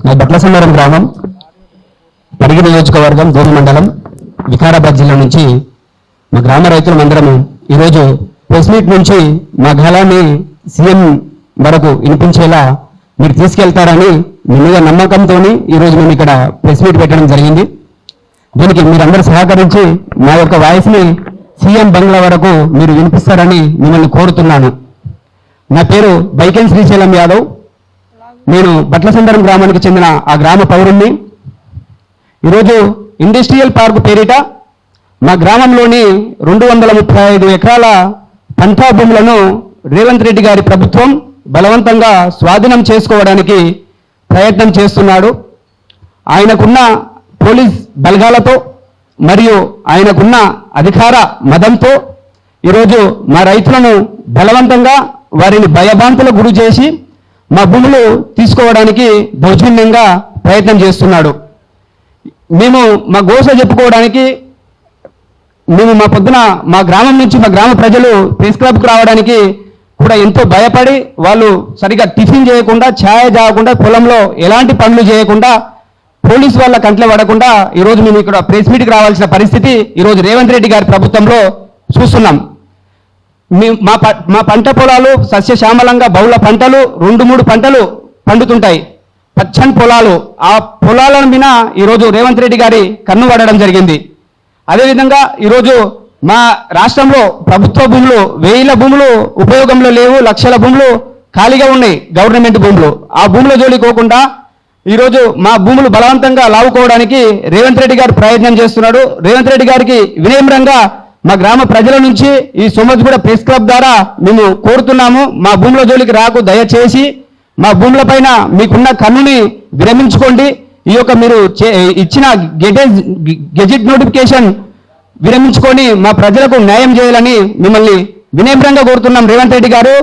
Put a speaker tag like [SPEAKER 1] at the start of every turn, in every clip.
[SPEAKER 1] మా బట్లసందరం గ్రామం పరిగి నియోజకవర్గం దోమ మండలం వికారాబాద్ జిల్లా నుంచి మా గ్రామ రైతులందరము ఈరోజు ప్రెస్ మీట్ నుంచి మా గళాన్ని సీఎం వరకు వినిపించేలా మీరు తీసుకెళ్తారని మీ మీద నమ్మకంతో ఈరోజు మేము ఇక్కడ ప్రెస్ మీట్ పెట్టడం జరిగింది. దీనికి మీరందరూ సహకరించి మా యొక్క వాయిస్ని సీఎం బంగ్లా వరకు మీరు వినిపిస్తారని మిమ్మల్ని కోరుతున్నాను. నా పేరు బైకెన్ శ్రీశైలం యాదవ్. నేను బట్లసందరం గ్రామానికి చెందిన ఆ గ్రామ పౌరుణ్ణి. ఈరోజు ఇండస్ట్రియల్ పార్క్ పేరిట మా గ్రామంలోని 235 ఎకరాల పంటా భూములను రేవంత్ రెడ్డి గారి ప్రభుత్వం బలవంతంగా స్వాధీనం చేసుకోవడానికి ప్రయత్నం చేస్తున్నాడు. ఆయనకున్న పోలీస్ బలగాలతో మరియు ఆయనకున్న అధికార మదంతో ఈరోజు మా రైతులను బలవంతంగా వారిని భయభ్రాంతులకు గురి చేసి మా భూములు తీసుకోవడానికి దౌర్జన్యంగా ప్రయత్నం చేస్తున్నాడు. మేము మా గోస చెప్పుకోవడానికి మేము మా పొద్దున మా గ్రామం నుంచి మా గ్రామ ప్రజలు ప్రెస్ క్లబ్కు రావడానికి కూడా ఎంతో భయపడి వాళ్ళు సరిగా టిఫిన్ చేయకుండా ఛాయ్ తాగకుండా పొలంలో ఎలాంటి పనులు చేయకుండా పోలీసు వాళ్ళ కంట్లో పడకుండా ఈరోజు మేము ఇక్కడ ప్రెస్ మీట్కి రావాల్సిన పరిస్థితి ఈరోజు రేవంత్ రెడ్డి గారి ప్రభుత్వంలో చూస్తున్నాం. మా పంట పొలాలు సస్యశ్యామలంగా బహుళ పంటలు 2-3 పంటలు పండుతుంటాయి, పచ్చని పొలాలు. ఆ పొలాల మీద ఈరోజు రేవంత్ రెడ్డి గారి కన్ను పడడం జరిగింది. అదేవిధంగా ఈరోజు మా రాష్ట్రంలో ప్రభుత్వ భూములు 1000 భూములు ఉపయోగంలో లేవు, లక్షల భూములు ఖాళీగా ఉన్నాయి, గవర్నమెంట్ భూములు. ఆ భూముల జోలికి పోకుండా ఈరోజు మా భూములు బలవంతంగా లావుకోవడానికి రేవంత్ రెడ్డి గారు ప్రయత్నం చేస్తున్నాడు. రేవంత్ రెడ్డి గారికి వినమ్రంగా మా గ్రామ ప్రజల నుంచి ఈ సోమజ్గూడ ప్రెస్ క్లబ్ ద్వారా మేము కోరుతున్నాము, మా భూముల జోలికి రాకు, దయచేసి మా భూముల పైన మీకున్న కన్నుని విరమించుకోండి. ఈ యొక్క మీరు ఇచ్చిన గెజెట్ నోటిఫికేషన్ విరమించుకొని మా ప్రజలకు న్యాయం చేయాలని మిమ్మల్ని వినమ్రంగా కోరుతున్నాం. రేవంత్ రెడ్డి గారు,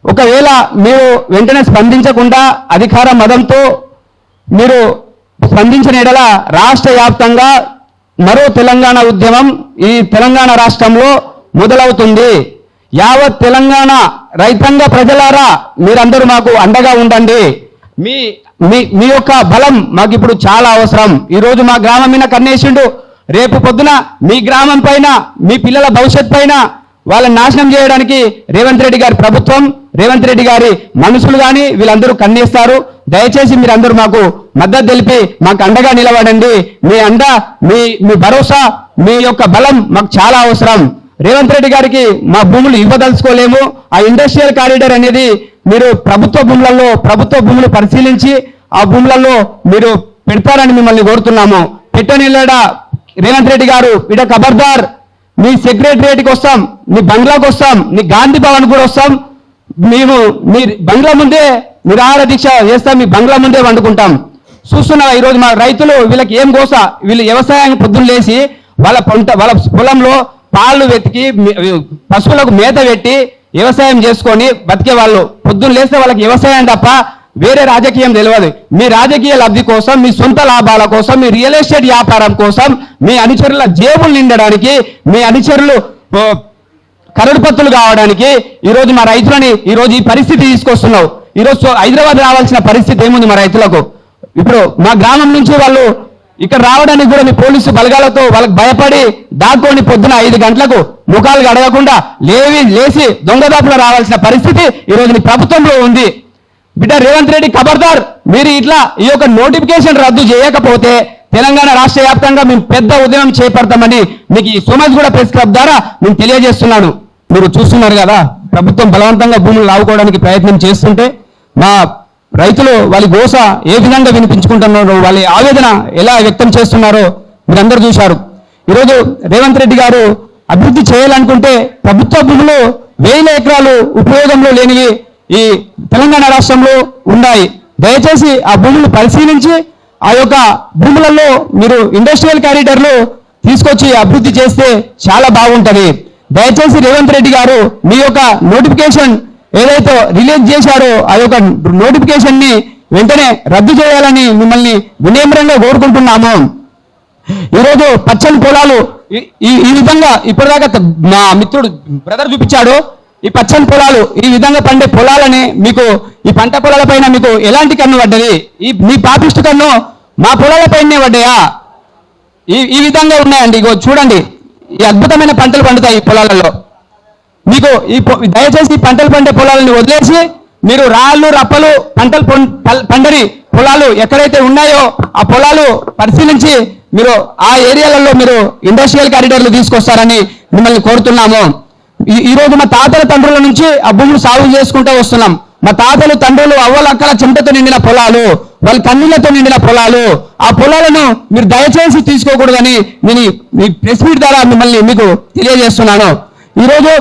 [SPEAKER 1] ఒకవేళ మీరు వెంటనే స్పందించకుండా అధికార మదంతో మీరు స్పందించిన ఎడల రాష్ట్ర వ్యాప్తంగా మరో తెలంగాణ ఉద్యమం ఈ తెలంగాణ రాష్ట్రంలో మొదలవుతుంది. యావత్ తెలంగాణ రైతాంగ ప్రజలారా మీరందరూ మాకు అండగా ఉండండి. మీ యొక్క బలం మాకు ఇప్పుడు చాలా అవసరం. ఈరోజు మా గ్రామం మీద కన్నేసిండు, రేపు పొద్దున మీ గ్రామం పైన మీ పిల్లల భవిష్యత్ పైన వాళ్ళని నాశనం చేయడానికి రేవంత్ రెడ్డి గారి ప్రభుత్వం, రేవంత్ రెడ్డి గారి మనుషులు కానీ వీళ్ళందరూ కన్నేస్తారు. దయచేసి మీరందరూ మాకు మద్దతు తెలిపి మాకు అండగా నిలబడండి. మీ అండ, మీ భరోసా, మీ యొక్క బలం మాకు చాలా అవసరం. రేవంత్ రెడ్డి గారికి మా భూములు ఇవ్వదలుచుకోలేము. ఆ ఇండస్ట్రియల్ కారిడార్ అనేది మీరు ప్రభుత్వ భూములు పరిశీలించి ఆ భూములలో మీరు పెడతారని మిమ్మల్ని కోరుతున్నాము. పెట్టనిల్లడా రేవంత్ రెడ్డి గారు, ఇడ ఖబర్దార్, మీ సెక్రటరియట్కి వస్తాం, మీ బంగ్లాకు వస్తాం, మీ గాంధీ భవన్ కూడా వస్తాం. మేము మీ బంగ్లా ముందే నిరాహార దీక్ష చేస్తాం, మీ బంగ్లా ముందే వండుకుంటాం. చూస్తున్నావా ఈరోజు మా రైతులు, వీళ్ళకి ఏం కోస, వీళ్ళు వ్యవసాయానికి పొద్దున్న లేచి వాళ్ళ పొలంలో పాలు వెతికి పశువులకు మేత పెట్టి వ్యవసాయం చేసుకొని బతికే వాళ్ళు. పొద్దున్న లేస్తే వాళ్ళకి వ్యవసాయం తప్ప వేరే రాజకీయం తెలియదు. మీ రాజకీయ లబ్ధి కోసం, మీ సొంత లాభాల కోసం, మీ రియల్ ఎస్టేట్ వ్యాపారం కోసం, మీ అనుచరుల జేబులు నిండడానికి, మీ అనుచరులు కరడుపత్తులు కావడానికి ఈరోజు మా రైతులని ఈరోజు ఈ పరిస్థితి తీసుకొస్తున్నావు. ఈరోజు హైదరాబాద్ రావాల్సిన పరిస్థితి ఏముంది మా రైతులకు? ఇప్పుడు మా గ్రామం నుంచి వాళ్ళు ఇక్కడ రావడానికి కూడా మీ పోలీసు బలగాలతో వాళ్ళకి భయపడి దాక్కొని పొద్దున 5 గంటలకు ముఖాలు అడగకుండా లేచి దొంగదాపులో రావాల్సిన పరిస్థితి ఈరోజు మీ ప్రభుత్వంలో ఉంది. బిడ్డ రేవంత్ రెడ్డి, ఖబర్దార్, మీరు ఇట్లా ఈ యొక్క నోటిఫికేషన్ రద్దు చేయకపోతే తెలంగాణ రాష్ట్ర వ్యాప్తంగా మేము పెద్ద ఉద్యమం చేపడతామని మీకు ఈ సోమజ్గూడ ప్రెస్ క్లబ్ ద్వారా నేను తెలియజేస్తున్నాను. మీరు చూస్తున్నారు కదా, ప్రభుత్వం బలవంతంగా భూములు లావుకోవడానికి ప్రయత్నం చేస్తుంటే మా రైతులు వాళ్ళ గోస ఏ విధంగా వినిపించుకుంటున్నారో, వాళ్ళ ఆవేదన ఎలా వ్యక్తం చేస్తున్నారో మీరందరూ చూశారు. ఈరోజు రేవంత్ రెడ్డి గారు అభివృద్ధి చేయాలనుకుంటే ప్రభుత్వ భూములు 1000 ఎకరాలు ఉపయోగంలో లేనివి ఈ తెలంగాణ రాష్ట్రంలో ఉన్నాయి. దయచేసి ఆ భూములు పరిశీలించి ఆ యొక్క భూములలో మీరు ఇండస్ట్రియల్ కారిడార్లు తీసుకొచ్చి అభివృద్ధి చేస్తే చాలా బాగుంటుంది. దయచేసి రేవంత్ రెడ్డి గారు మీ యొక్క నోటిఫికేషన్ ఏదైతే రిలీజ్ చేశారో ఆ యొక్క నోటిఫికేషన్ ని వెంటనే రద్దు చేయాలని మిమ్మల్ని వినమ్రంగా కోరుకుంటున్నాము. ఈరోజు పచ్చని పొలాలు ఈ విధంగా ఇప్పటిదాకా మా మిత్రుడు బ్రదర్ చూపించాడు. ఈ పచ్చని పొలాలు ఈ విధంగా పండే పొలాలని మీకు ఈ పంట పొలాల పైన మీకు ఎలాంటి కన్ను పడ్డది? మీ పాపిష్టి కన్ను మా పొలాల పైనే పడ్డాయా? ఈ విధంగా ఉన్నాయండి. ఇగో చూడండి, ఈ అద్భుతమైన పంటలు పండుతాయి ఈ పొలాలలో. మీకు దయచేసి పంటలు పండే పొలాలని వదిలేసి మీరు రాళ్ళు రప్పలు పంటలు పండని పొలాలు ఎక్కడైతే ఉన్నాయో ఆ పొలాలు పరిశీలించి మీరు ఆ ఏరియాలలో మీరు ఇండస్ట్రియల్ కారిడార్లు తీసుకొస్తారని మిమ్మల్ని కోరుతున్నాము. ఈ రోజు మా తాతల తండ్రుల నుంచి ఆ భూములు సాగు చేసుకుంటూ వస్తున్నాం. మా తాతలు తండ్రులు అవ్వలక్కల చెమటతో నిండిన పొలాలు, వాళ్ళ కన్నీళ్లతో నిండిన పొలాలు. ఆ పొలాలను మీరు దయచేసి తీసుకోకూడదని నేను మీ ప్రెస్ మీట్ ద్వారా మిమ్మల్ని మీకు తెలియజేస్తున్నాను. ఈరోజు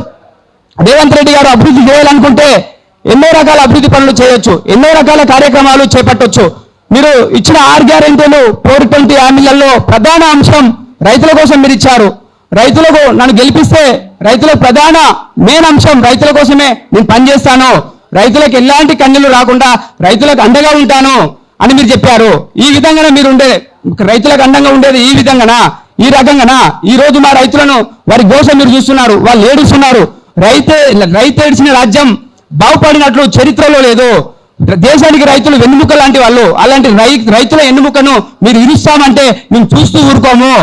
[SPEAKER 1] రేవంత్ రెడ్డి గారు అభివృద్ధి చేయాలనుకుంటే ఎన్నో రకాల అభివృద్ధి పనులు చేయొచ్చు, ఎన్నో రకాల కార్యక్రమాలు చేపట్టొచ్చు. మీరు ఇచ్చిన 6 గ్యారెంటీలు 420 హామీలలో ప్రధాన అంశం రైతుల కోసం మీరు ఇచ్చారు. రైతులకు నన్ను గెలిపిస్తే రైతులకు ప్రధాన మెయిన్ అంశం రైతుల కోసమే నేను పనిచేస్తాను, రైతులకు ఎలాంటి కన్నీళ్లు రాకుండా రైతులకు అండగా ఉంటాను అని మీరు చెప్పారు. ఈ విధంగానే మీరు రైతులకు అండంగా ఉండేది ఈ రకంగానా? ఈ రోజు మా రైతులను వారి కోసం మీరు చూస్తున్నారు, వాళ్ళు ఏడుస్తున్నారు. రైతు ఏడ్చిన రాజ్యం బాగుపడినట్లు చరిత్రలో లేదు. దేశానికి రైతులు వెన్నుముక లాంటి వాళ్ళు. అలాంటి రైతుల వెన్నుముకను మీరు ఇరుస్తామంటే మేము చూస్తూ ఊరుకోము.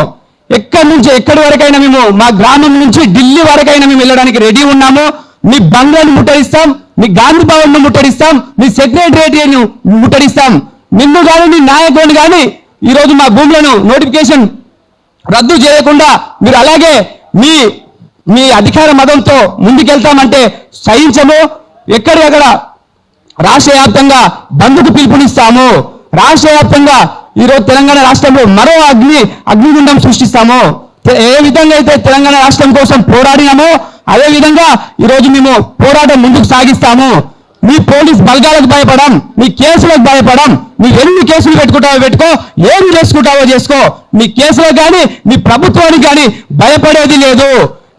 [SPEAKER 1] ఎక్కడి నుంచి ఎక్కడి వరకైనా మేము మా గ్రామం నుంచి ఢిల్లీ వరకైనా మేము వెళ్ళడానికి రెడీ ఉన్నాము. మీ బంగ్లాను ముట్టడిస్తాం, మీ గాంధీ భవన్ను ముట్టడిస్తాం, మీ సెక్రటేరియట్ను ముట్టడిస్తాం. నిన్ను కానీ నీ నాయకుడిని కానీ ఈరోజు మా భూములను నోటిఫికేషన్ రద్దు చేయకుండా మీరు అలాగే మీ అధికార మదంతో ముందుకెళ్తామంటే సహించము. ఎక్కడికక్కడ రాష్ట్ర వ్యాప్తంగా బంద్కు పిలుపునిస్తాము. రాష్ట్ర వ్యాప్తంగా ఈరోజు తెలంగాణ రాష్ట్రంలో మరో అగ్నిగుండం సృష్టిస్తాము. ఏ విధంగా అయితే తెలంగాణ రాష్ట్రం కోసం పోరాడినామో అదే విధంగా ఈరోజు మేము పోరాటం ముందుకు సాగిస్తాము. మీ పోలీస్ బలగాలకు భయపడం, మీ కేసులకు భయపడం. నీ ఎన్ని కేసులు పెట్టుకుంటావో పెట్టుకో, ఏం చేసుకుంటావో చేసుకో. మీ కేసులకు కానీ మీ ప్రభుత్వానికి కానీ భయపడేది లేదు.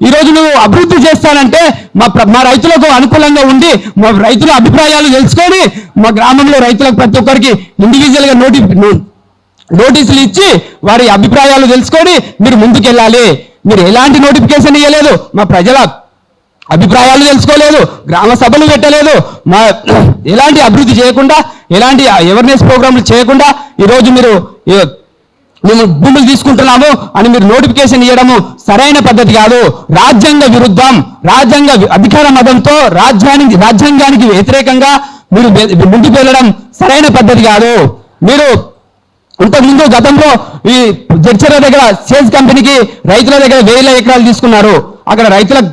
[SPEAKER 1] ఈరోజు నువ్వు అభివృద్ధి చేస్తానంటే మా రైతులకు అనుకూలంగా ఉండి మా రైతుల అభిప్రాయాలు తెలుసుకొని మా గ్రామంలో రైతులకు ప్రతి ఒక్కరికి ఇండివిజువల్గా నోటీసులు ఇచ్చి వారి అభిప్రాయాలు తెలుసుకొని మీరు ముందుకెళ్ళాలి. మీరు ఎలాంటి నోటిఫికేషన్ ఇవ్వలేదు, మా ప్రజల అభిప్రాయాలు తెలుసుకోలేదు, గ్రామ సభలు పెట్టలేదు, మా ఎలాంటి అభివృద్ధి చేయకుండా ఎలాంటి అవేర్నెస్ ప్రోగ్రాంలు చేయకుండా ఈరోజు మేము భూములు తీసుకుంటున్నాము అని మీరు నోటిఫికేషన్ ఇవ్వడము సరైన పద్ధతి కాదు. రాజ్యాంగ విరుద్ధం. రాజ్యాంగ అధికార మతంతో రాజ్యాంగానికి వ్యతిరేకంగా మీరు ముందుకు వెళ్ళడం సరైన పద్ధతి కాదు. మీరు ఇంతకుముందు గతంలో ఈ జడ్చర్ల దగ్గర సేల్స్ కంపెనీకి రైతుల దగ్గర 1000 ఎకరాలు తీసుకున్నారు. అక్కడ రైతులకు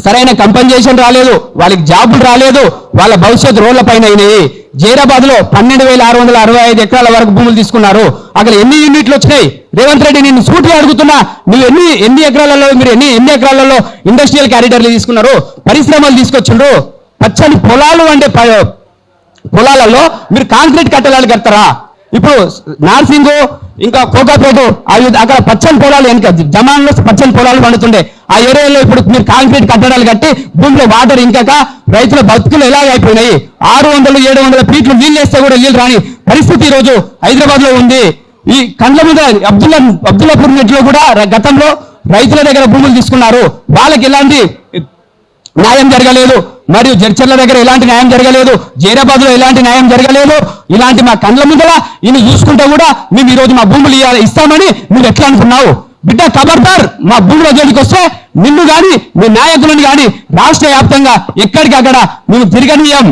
[SPEAKER 1] సరైన కంపెన్సేషన్ రాలేదు, వాళ్ళకి జాబులు రాలేదు, వాళ్ళ భవిష్యత్తు రోడ్ల పైన అయినాయి. జైరాబాద్ లో 12,665 ఎకరాల వరకు భూములు తీసుకున్నారు. అక్కడ ఎన్ని యూనిట్లు వచ్చినాయి? రేవంత్ రెడ్డి నేను సూటిగా అడుగుతున్నా, నువ్వు ఎన్ని ఎకరాలలో మీరు ఎన్ని ఎకరాలలో ఇండస్ట్రియల్ కారిడార్లు తీసుకున్నారు, పరిశ్రమలు తీసుకొచ్చిండ్రు? పచ్చని పొలాలు అంటే పొలాలలో మీరు కాంక్రీట్ కట్టడాలు కడతారా? ఇప్పుడు నార్సింగ్ ఇంకా కోకాపేట అక్కడ పచ్చని పొలాలు వెనుక జమాన్లో పచ్చని పొలాలు పండుతుండే ఆ ఏరియాలో ఇప్పుడు మీరు కాంక్రీట్ కట్టడాలు కట్టి భూమిలో వాటర్ ఇంకాక రైతుల బతుకులు ఎలాగైపోయినాయి. 600-700 ఫీట్లు నీళ్ళు వేస్తే కూడా నీళ్ళు రాని పరిస్థితి ఈరోజు హైదరాబాద్ లో ఉంది. ఈ కండ్ల మీద అబ్దుల్లాపూర్ నెట్లో కూడా గతంలో రైతుల దగ్గర భూములు తీసుకున్నారు, వాళ్ళకి ఎలాంటి న్యాయం జరగలేదు. మరియు జడ్చర్ల దగ్గర ఎలాంటి న్యాయం జరగలేదు, జైరాబాద్ లో ఎలాంటి న్యాయం జరగలేదు. ఇలాంటి మా కండ్ల ముందర ఈయన చూసుకుంటే కూడా మేము ఈరోజు మా భూములు ఇస్తామని నువ్వు ఎట్లా అనుకున్నావు? బిడ్డ ఖబర్దార్, మా భూముల జోలికి వస్తే నిన్ను కానీ మీ నాయకులను కానీ రాష్ట్ర వ్యాప్తంగా ఎక్కడికక్కడ మేము తిరగనీయం.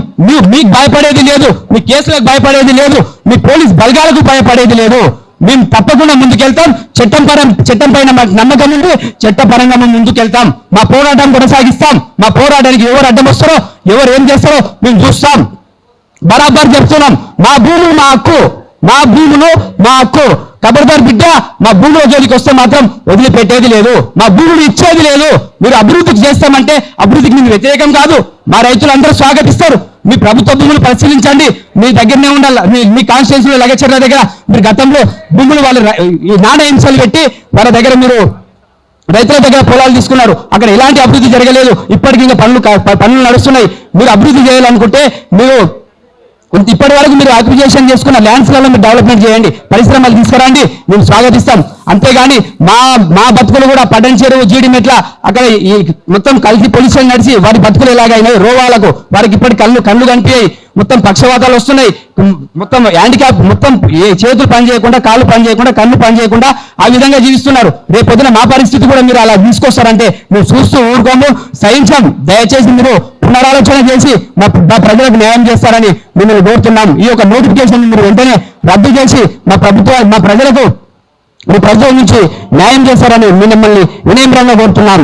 [SPEAKER 1] మీకు భయపడేది లేదు, మీ కేసులకు భయపడేది లేదు, మీ పోలీస్ బలగాలకు భయపడేది లేదు. మేము తప్పకుండా ముందుకెళ్తాం. చట్టం పైన మాకు నమ్మకం ఉంది, చట్టపరంగా మేము ముందుకెళ్తాం. మా పోరాటం కొనసాగిస్తాం. మా పోరాటానికి ఎవరు అడ్డం వస్తారో, ఎవరు ఏం చేస్తారో మేము చూస్తాం. బరాబర్ చెప్తున్నాం, మా భూములు మా హక్కు, మా భూములు మా హక్కు. ఖబర్దార్ బిడ్డ, మా భూముల జోలికి వస్తే మాత్రం వదిలిపెట్టేది లేదు, మా భూములు ఇచ్చేది లేదు. మీరు అభివృద్ధికి చేస్తామంటే అభివృద్ధికి మీకు వ్యతిరేకం కాదు. మా రైతులు అందరూ స్వాగతిస్తారు. మీ ప్రభుత్వ భూములు పరిశీలించండి, మీ దగ్గరనే ఉండాలి. మీ కాన్స్టిట్యూన్సీలో లగచర్ల దగ్గర మీరు గతంలో భూములు వాళ్ళు నాణ్య హింసలు పెట్టి వాళ్ళ దగ్గర మీరు రైతుల దగ్గర పొలాలు తీసుకున్నారు. అక్కడ ఎలాంటి అభివృద్ధి జరగలేదు. ఇప్పటికీ ఇంకా పనులు నడుస్తున్నాయి. మీరు అభివృద్ధి చేయాలనుకుంటే మీరు కొంత ఇప్పటి వరకు మీరు అక్విజిషన్ చేసుకున్న ల్యాండ్స్లలో మీరు డెవలప్మెంట్ చేయండి, పరిశ్రమలు తీసుకురండి, మేము స్వాగతిస్తాం. అంతేగాని మా మా బతుకులు కూడా పడ్డం చెరువు జీడిమెట్ల అక్కడ ఈ మొత్తం కలిసి పొల్యూషన్ నడిచి వారి బతుకులు ఎలాగైనాయి, రోగాలకు వారికి ఇప్పటి కళ్ళు కనిపించాయి, మొత్తం పక్షవాతాలు వస్తున్నాయి, మొత్తం హ్యాండిక్యాప్, మొత్తం ఏ చేతులు పని చేయకుండా, కాళ్ళు పని చేయకుండా, కళ్ళు పని చేయకుండా ఆ విధంగా జీవిస్తున్నారు. రేపు పొద్దున మా పరిస్థితి కూడా మీరు అలా తీసుకొస్తారంటే మేము చూస్తూ ఊరుకోము, సహించాం. దయచేసి మీరు పునరాలోచన చేసి మా ప్రజలకు న్యాయం చేస్తారని మిమ్మల్ని కోరుతున్నాం. ఈ యొక్క నోటిఫికేషన్ మీరు వెంటనే రద్దు చేసి మా ప్రజలకు మీ ప్రభుత్వం నుంచి న్యాయం చేస్తారని మిమ్మల్ని వినమ్రంగా కోరుతున్నాం.